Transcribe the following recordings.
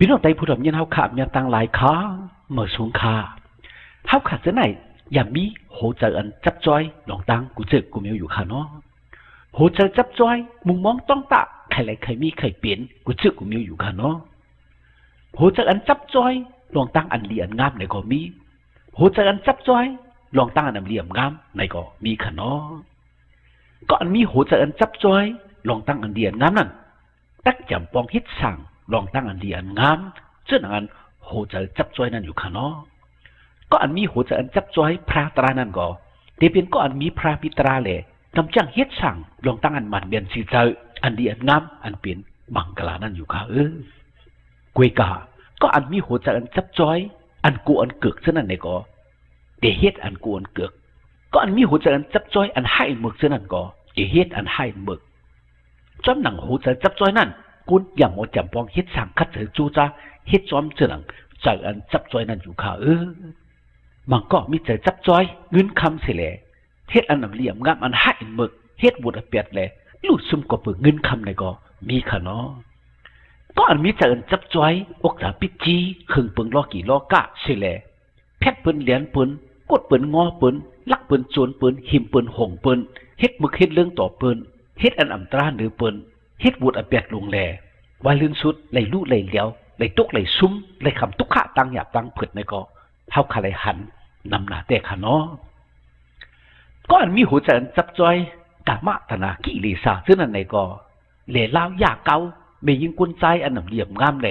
พี่น้องใต้ผู้รับยินเฮาขาบเนี่ยตั้งหลายค้าเมื่อสูงค่าเฮาขาดจะไหนอย่ามีโหเจออันจับจ้อยลองตั้งกูเจอกูมีอยู่ค่ะเนาะโหเจอจับจ้อยมุงมองต้องตะใครไหลใครมีใครเปลี่ยนกูเจอกูมีอยู่ค่ะเนาะโหเจออันจับจ้อยลองตั้งอันเลียนงามในก็มีโหเจออันจับจ้อยลองตั้งอันเหลี่ยมงามในก็มีค่ะเนาะก็อันมีโหเจออันจับจ้อยลองตั้งอันเลียนงามนั่นตักจำปองฮิตสั่งลองตั้งอันเลียนงามเช่นอันโหเจอจับจ้อยนั่นอยู่ค่ะเนาะก็อันมีโหเจออันจับจ้อยพระตรานั่นก็แต่เป็นก็อันมีพระพิตราเลยกำจังเฮ็ดสั่งลองตั้งอันมันเบียนสิเจออันเลียนงามอันเป็นบังกลานั่นอยู่ค่ะกวยกาก็อันมีโหเจออันจับจ้อยอันกูอันเกิกเช่นนั้นก็แต่เฮ็ดอันกูอันเกิกก็อันมีโหเจออันจับจ้อยอันให้หมึกเช่นนั้นก็แต่เฮ็ดอันให้หมึกจอมหนังโหเจอจับจ้อยนั่นกุนอย่าหมดจำปองเฮ็ดสั่งคัดเสือจูจ้าเฮ็ดจอมเจอหนังใจอันจับจ้อยนั่นอยู่ค่ะมันก็มีใจจับจ้อยเงินคำสิแลเฮ็ดอันนำเหลี่ยมงามอันให้หมึกเฮ็ดบุญเปียดแลลูกซุ่มก็เปิดเงินคำในก็มีค่ะเนาะก็อันมีใจอันจับจ้อยอกตาปิจีครึ่งเปิงล้อกี่ล้อกะสิแลแพทย์เปิ้นเหรียญเปิ้นกดเปิ้นงอเปิ้นลักเปิ้นโจรเปิ้นหิมเปิ้นหงเปิ้นเฮ็ดมึกเฮ็ดเรื่องต่อเปิ้นเฮ็ดอันอำตราหรือเปิ้นเฮ็ดบุญเปียดลงแลว่าลื่นสุดไหลลู่ไหลเหลียวไหลตกไหลซุ่มไหลคำตุกขะตังหยาบตังเผิดในก็เฮาคาไหลหันนำหน้าแต่ค่ะเนาะก็อันมีหัวใจอันจับจ้อยกามะตนากิเลสาซึ่งนั่นในก็เหล่ลาวยาเก่าไม่ยิงกุนใจอันนำเหลี่ยมงามแล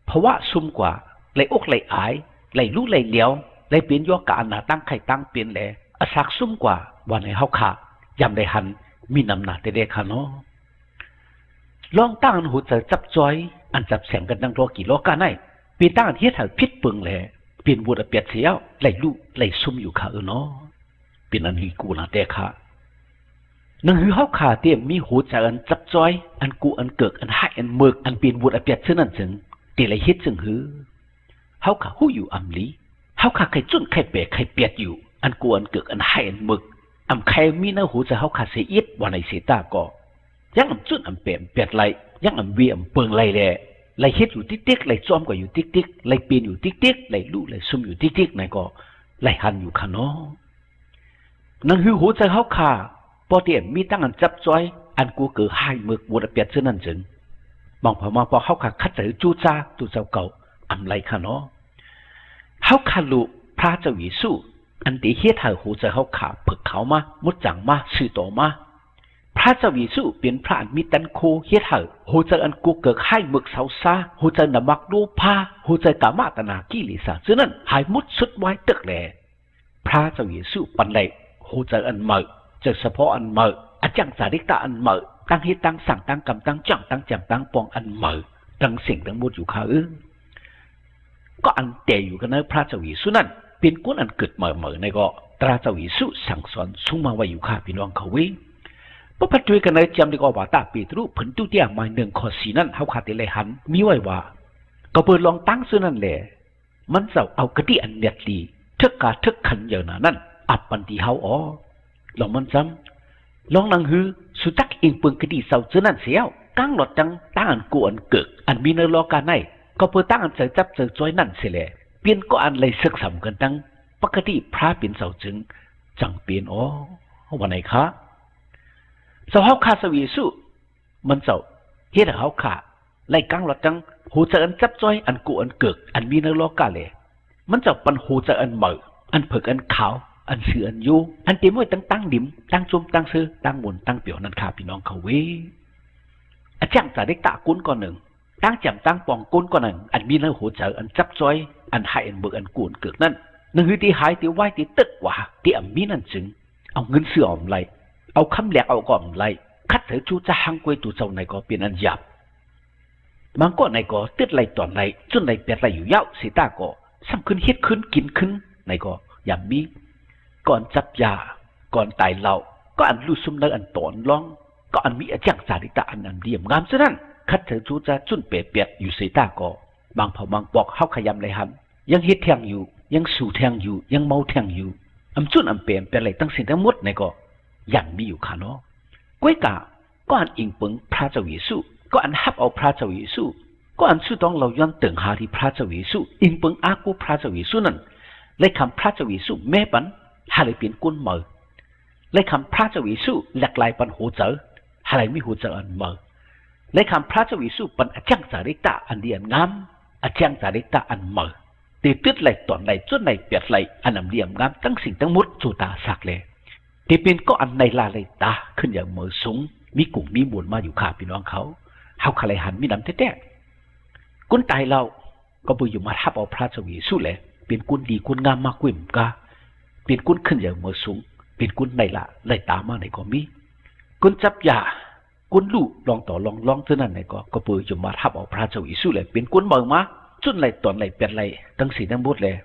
เพราะว่าซุ่มกว่าไหลอกไหลอายไหลลู่ไหลเหลียวไหลเปลี่ยนย่อกะอันหน้าตั้งไข่ตั้งเปลี่ยนแล อาศักซุ่มกว่าวันในเฮาขายำได้หันมีนำหนาเด็กๆค่ะเนาะลองตั้งหูจะจับจอยอันจับแสงกันดังตัวกี่โลกันได้ปีตั้งเทียถพิษปึงแหละเปลี่ยนบุตรเปียดเสียวไหลลู่ไหลซุ่มอยู่ค่ะเนาะเป็นอันนี้กูนะแต่ค่ะนังหือเฮาขาเตรียมมีหูจะอันจับจอยอันกูอันเกิกอันหายอันเมือกอันเปลี่ยนบุตรเปียดเช่นนั้นจึงเตเลยเฮ็ดจึงหือเฮาขาหู้อยู่อำลีเฮาขาใครจุ้นใครเปะใครเปียดอยู่อันกูอันเกิกอันหายอันเมือกอำใครมีเนื้อหูจะเฮาขาเสียอิดวันในเสียตาก็ยังอำจุ้นอำเปะเปียดไหลยังอำเวียอำเปิงไหลแหละไหลเฮ็ดอยู่ติ๊กๆไหลจอมก็อยู่ติ๊กๆไหลเปลี่ยนอยู่ติ๊กๆไหลลู่ไหลซุ่มอยู่ติ๊กๆไหนก็ไหลหันอยู่ค่ะเนาะนังหือหูจะเฮาขาพอเตรียมมีตั้งอันจับจอยอันกูเกิดหายเมือกบุตรเปียดเช่นนั้นจึงมองพอมาพอเฮาขาคัดใจจูจ้าตูเจ้าเก่าอำไรค่ะเนาะเฮาขาลุพระเจ้าวิสุอันที่เฮ็ดให้หูจะเฮาขาเพิกเขามามุดจังมาสื่อต่อมาพระเจ้าวิสุเป็นพระอันมีตันโคเฮ็ดให้หูจะอันกูเกิดหายเมือกเสาซาหูจะนำมักดูพาหูจะกามาตนากิเลสฉะนั้นหายมุดสุดไว้ตึกแลพระเจ้าวิสุปันไดหูจะอันเมื่อจะเฉพาะอันเมื่ออาจังสาริกตาอันเมื่อตั้งเหตุตั้งสั่งตั้งกำตั้งจังตั้งแจมตั้งปองอันเมื่อตั้งสิ่งตั้งมุดอยู่ข้าก็อันเตยอยู่กันนะพระเจ้าวิสุนั้นเป็นกุนอันเกิดเมื่อในก็ตราเจ้าวิสุสั่งสอนสุ่งมาไว้อยู่ข้าพี่น้องเขาเว้ยพระพัฒน์กันนะจำได้ก็ว่าตาปีตรูผลตุ้เตี้ยมาหนึ่งข้อสีนั้นเขาขาดแต่เลยหันมีไว้ว่าก็เปิดลองตั้งซึ่งนั่นแหละมันจะเอากระดิ่งเน็ตดีทึกกาทึกขันอย่างนั้นอับปันตีเฮาอ๋อลองมันซ้ำลองนังฮือสุดักเองเปิงกระดิ่งเสาซึ่งนั่นเสียวก้างหลอดจังตั้งอันกูอันเกิดอันมีเนื้อลอการในก็เปิดตั้งอันเจอจับเจอจอยนั่นเสียแหละเปลี่ยนก็อันเลยศึกษากันตั้งปกติพระเป็นเสาจึงจังเปลี่ยนอ๋อวันไหนคะเสาเฮาขาสวีสุมันเสาเฮ็ดเฮาขาไล่กังหลอดจังหูจะอันจับจ้อยอันกูอันเกิกอันมีเนื้อลอกาเลยมันเจ้าปันหูจะอันเหม่ออันเผือกอันขาวอันเสืออันยูอันเต็มไว้ตั้งดิ่มตั้งจุ่มตั้งซื้อตั้งหมุนตั้งเปี่ยวนั่นค่ะพี่น้องเขาเว้อาจารย์จะได้ตะกุนก่อนหนึ่งตั้งแจมตั้งปองกุนก่อนหนึ่งอันมีเนื้อหูจะอันจับจ้อยอันหายอันเบิกอันกูอันเกิกนั่นนั่นคือที่หายที่ไหวที่ตึกว่าที่อันมีนั่นจึงเอาเงินเสืออมไหลเอาคำแหลกเอาก่อมไหลคัดเถอจูจะหังกวยตัวเจ้าในก็เป็นอันหยาบบางก็ในก็ติดไหลตอนไหลจนไหลเปียดไหลอยู่ยาวสีตาก็ซ้ำขึ้นเฮ็ดขึ้นกินขึ้นในก็ยามมีก่อนจับยาก่อนตายเหล่าก็อันรู้ซุ่มเนื้ออันตอนร้องก็อันมีอาจังสาริตาอันเดียมงามซะนั่นคัดเถอจูจะจุนเปียดอยู่สีตาก็บางเผาบางปอกเฮาขยำเลยหันยังเฮ็ดแทงอยู่ยังสู่แทงอยู่ยังเมาแทงอยู่อำจุนอำเปลี่ยนเป็นอะไรตั้งสิ่งทั้งหมดในก็ยังมีอยู่ค่ะเนาะก้อยกาก็อันอิงปึงพระเจ้าวิสุก็อันฮับเอาพระเจ้าวิสุก็อันสุดต้องเราย้อนตึงหาที่พระเจ้าวิสุอิงปึงอากูพระเจ้าวิสุนั่นเลยคำพระเจ้าวิสุแม่ปันหาเลยเปลี่ยนกุนเมื่อเลยคำพระเจ้าวิสุหลากหลายปันหูเจอหาเลยมีหูเจออันเมื่อเลยคำพระเจ้าวิสุปันอาจังสาริตาอันเดียนงามอาจังสาริตาอันเมื่อตีตึ๊ดไหลตอนไหลจนไหลเปียดไหลอันนำเดียมงามตั้งสิ่งทั้งหมดจูตาสักเลยที่เป็นก็อันในลาเลยตาขึ้นอย่างเมื่อสูงมีกลุ่มมีมวลมาอยู่ขาพี่น้องเขาขลายหันมีน้ำแท้ๆกุนตายเราก็ไปอยู่มาทับเอาพระเจ้าวิสุเลยเป็นกุนดีกุนงามมากกว่ากาเป็นกุนขึ้นอย่างเมื่อสูงเป็นกุนในละเลยตามาในก็มีกุนจับยากุนลู่ลองต่อลองเท่านั้นในก็ไปอยู่มาทับเอาพระเจ้าวิสุเลยเป็นกุนเมื่อมาจนไหลตอนไหลเปียดไหลตั้งสีทั้งหมดเลย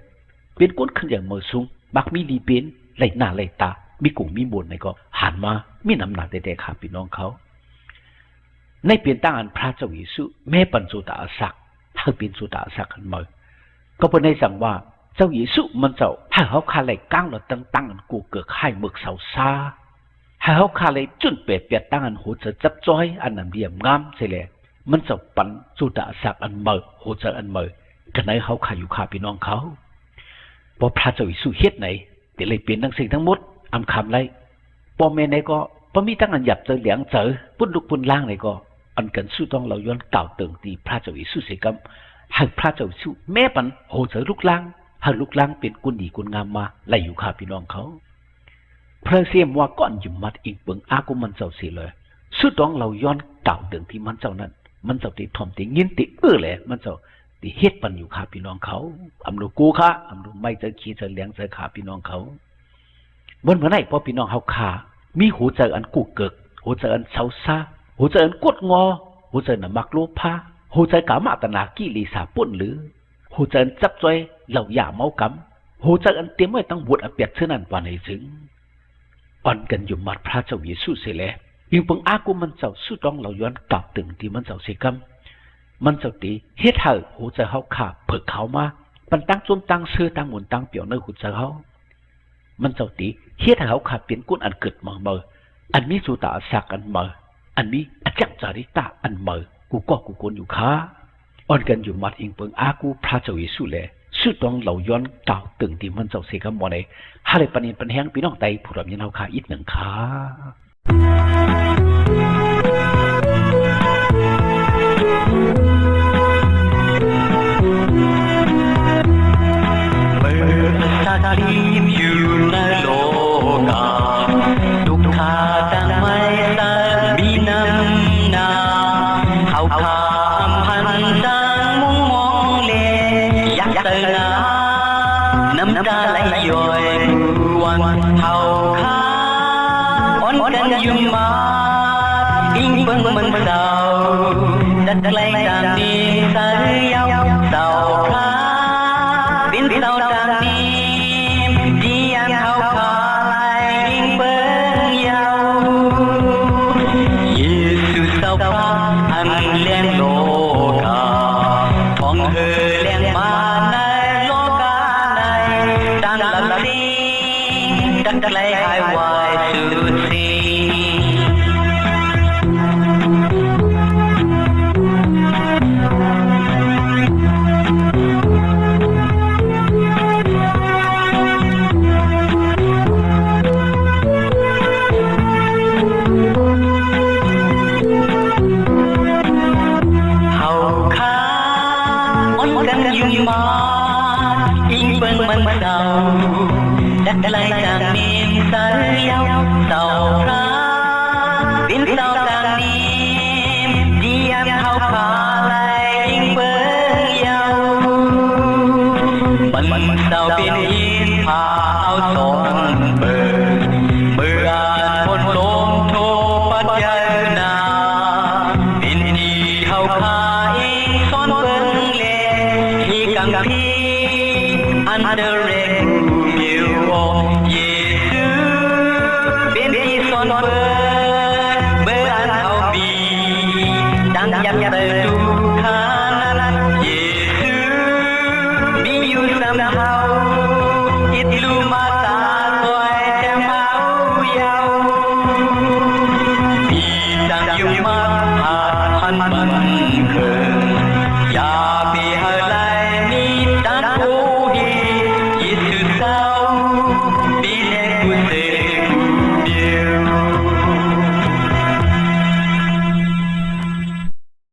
เป็นกุนขึ้นอย่างเมื่อสูงมักมีดีเป็นไหลหน้าไหลตามีกลุ่มมีมวลในก็หันมามีน้ำหนักแต่ขาพี่น้องเขาในเปลี่ยนตั้งอันพระเจ้าวิสุแม่ปัญจุตาศักดิ์ให้เป็นจุตาศักดิ์กันมาก็เป็นในสั่งว่าเจ้าวิสุมันเจ้าให้เขาคาเลยก้างเราตั้งอันกูเกิดให้เมือกเสาซาให้เขาคาเลยจุนเปียดตั้งอันหัวจะจับจ้อยอันนั้นเดียมงามเสียเลยมันเจ้าปัญจุตาศักดิ์อันเมือหัวจะอันเมือกันไหนเขาขาอยู่ขาพี่น้องเขาพอพระเจ้าวิสุเฮ็ดไหนเดี๋ยวเลยเปลี่ยนทั้งสิ่งทั้งหมดอำคำไรพอเมในก็พอมีตั้งอันหยับเจอเหลียงเจอปุ่นลุกปุ่นล่างในก็อันกันสู้ต้องเราย้อนเก่าเติงตีพระเจ้าวิสุเสกำให้พระเจ้าวิสุแม่ปันโหเจอลุกล่างให้ลุกล่างเป็นกุนดีกุนงามมาไล่อยู่ข้าพี่น้องเขาพระเสียมว่าก้อนยุ่มมัดอิงเปิงอากุมันเจ้าเสียเลยสู้ต้องเราย้อนเก่าเติงที่มันเจ้านั้นมันเจ้าติดทอมติยินติแหละมันเจ้าติเฮ็ดปันอยู่ข้าพี่น้องเขาอำลูกูข้าอำลูไม่เจอขี้เจอเหลียงเจอขาพี่น้องเขา วันเมื่อไหร่พอพี่น้องเฮาขามีหูเจออันกูเกิกหูเจออันเซาซาหูเจออันกดงอหูเจออันมักโลภะหูเจอกามาตนากิเลสาป่นหรือหูเจออันจับจ้อยเหล่าหย่าเมากำหูเจออันเตรียมไว้ตั้งบุญอันเปียกเช่นนั้นวันให้ถึงอ่อนกันอยู่มัดพระเจ้าเยซูเสียแล้วยิ่งเพิ่งอากูมันเจ้าสู้ต้องเหล่าย้อนกลับตึงที่มันเจ้าเสียกำมันเจ้าตีเฮ็ดให้หูเจอเฮาขาเพิกเขามาปันตั้งจมตั้งซื้อตั้งหมุนตั้งเปียวในหูเจอเฮามันเจ้าตีเฮ็ดให้เฮาขาเป็นกุนอันเกิดมาเมออันมีสุตาสักอันเมออันมีอจักจาริตาอันเมอกูก็กูกนอยู่ค้าอ่อนกันอยู่มัดอิงเปิงอากูพระเจ้าเยซูแลสุดต้องเหล่าย้อนเก่าตึงที่มันเจ้าเสียกำบ่ได้หาเลยปานนี้ปันแฮงพี่น้องใดผู้รับยินเฮาค้าอีกหนึ่งค้า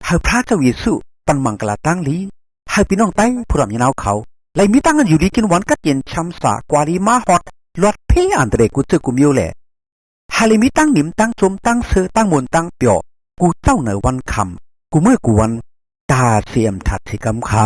ให้พระเจ้าเยซูปันมังกลาตั้งลีให้พี่น้องไต้ผู้รับยินเอาเขาไล่มีตั้งกันอยู่ดีกินหวานกัดเย็นช้ำสากวาลีมาฮอดลอดเพอันเดรกูเจอกูมิวแหละให้เลยมีตั้งหนิมตั้งจมตั้งเสือตั้งมนตั้งเปียวกูเจ้าเหนือวันคำกูเมื่อกูวันตาเสียมถัดที่กำขา